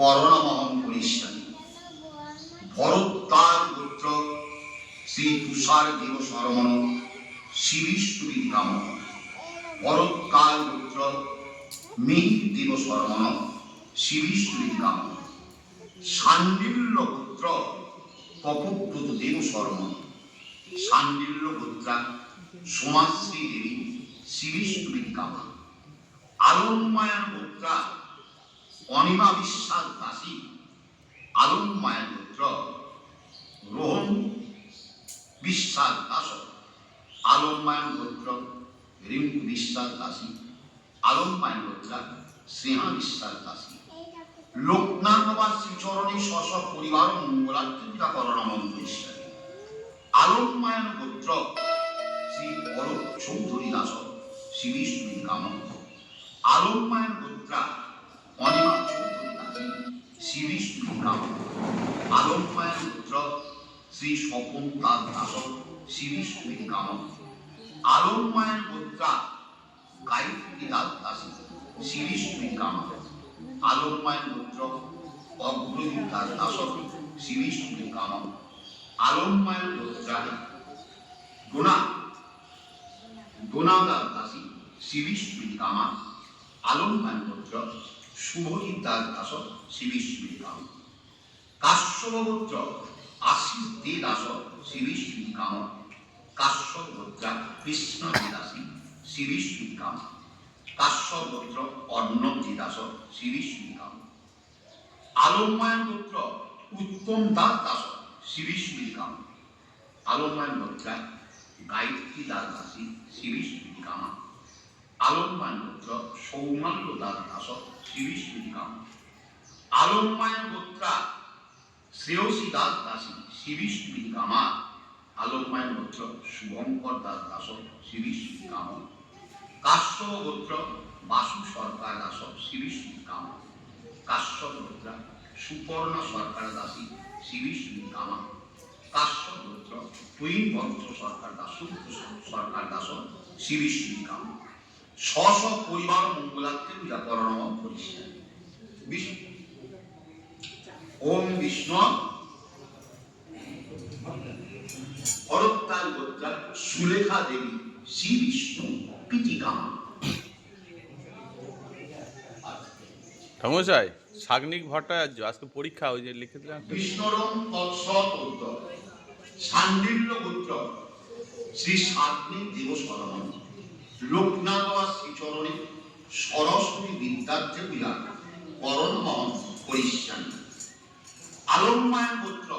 করণমহম করিষ্যামি। ভরদ্বাজ গোত্র শ্রী তুষার দেব শরমণ শিবিষ্টুবিধি কাম। ভরদ্বাজ গোত্র মিহির দেব শরমণ শিবিষ্টুবিধি কাম। শাণ্ডিল্য গোত্র কপব্রত দেব শরমণ। শাণ্ডিল্য গোত্রা সোমাশ্রী দেবী শিবিষ্টুবিধি কামা। আলম্মায়ন গোত্রা অনিমা বিশ্বাস দাসী। আলম্মায়ন গোত্র রোহন বিশ্বাস দাস। আলম্মায়ন গোত্র রিঙ্কু বিশ্বাস দাসী। আলম্মায়ন গোত্রা স্নেহা বিশ্বাস দাসী। লোকনাথ বাবার শ্রীচরণে স্ব পরিবার মঙ্গলার্থিতা করণমন করিষ্যামি। আলম্মায়ন গোত্র শ্রী অলোক চৌধুরী দাস শিবিষ্টুবিধি কাম। আলম্মায়ন গোত্রা অনিমা চৌধুরী দাসী শিবিষ্টুবিধি কাম। আলম্মায়ন গোত্র শ্রী স্বপন দাস দাস শিবিষ্টুবিধি কাম। আলম্মায়ন গোত্রা গায়ত্রী দাস দাসী শিবিষ্টুবিধি কাম। আলম্মায়ন গোত্র অগ্রদীপ দাস দাস শিবিষ্টুবিধি কাম। আলম্মায়ন গোত্রা ডোনা দাস দাসী শিবিষ্টুবিধি কামা। আলম্মায়ন গোত্র শুভজিৎ দাস দাস শিবিষ্টুবিধি কাম। কাশ্যপ গোত্র আশিস দে দাস শিবিষ্টুবিধি কাম। কাশ্যপ গোত্রা কৃষ্ণ দে দাসী শিবিষ্টুবিধি কাম। কাশ্যপ গোত্র অর্ণব দে দাস শিবিষ্টুবিধি কাম। আলম্মায়ন গোত্র উত্তম দাস দাস শিবিষ্টুবিধি কাম। আলম্মায়ন গোত্রা গায়ত্রী দাস দাসী শিবিষ্টুবিধি কামা। আলম্মায়ন গোত্র সৌমাল্য দাস দাস শিবিষ্টুবিধি কাম। আলম্মায়ন গোত্রা শ্রেয়সী দাস দাসী শিবিষ্টুবিধি কামা। আলম্মায়ন গোত্র শুভঙ্কর দাস দাস শিবিষ্টুবিধি কাম। কাশ্যপ গোত্র বাসু সরকার দাস শিবিষ্টুবিধি কাম। কাশ্যপ গোত্রা সুপর্ণা সরকার দাসী শিবিষ্টুবিধি কামা। কাশ্যপ গোত্র তুইনভদ্র সরকার দাস সরকার দাস শিবিষ্টুবিধি কাম। স্ব পরিবার মঙ্গলার্থে পূজা করণমহম করিষ্যামি। ওম বিষ্ণু। ভরদ্বাজ গোত্রা সুলেখা দেবী শ্রী বিষ্ণু প্রীতি কামা। ঠাকুরমশাই সাগ্নিক ভট্টাচার্য আজকে পরীক্ষা ওই যে লিখে দিলাম। বিষ্ণুরম তৎসৎ শাণ্ডিল্য গোত্র শ্রী সাগ্নিক দেব শরমণ। লোকনাথ বাবার শ্রীচরণে সরস্বতী বিদ্যার্থে পূজা করণমহম করিষ্যামি। আলম্মায়ন গোত্র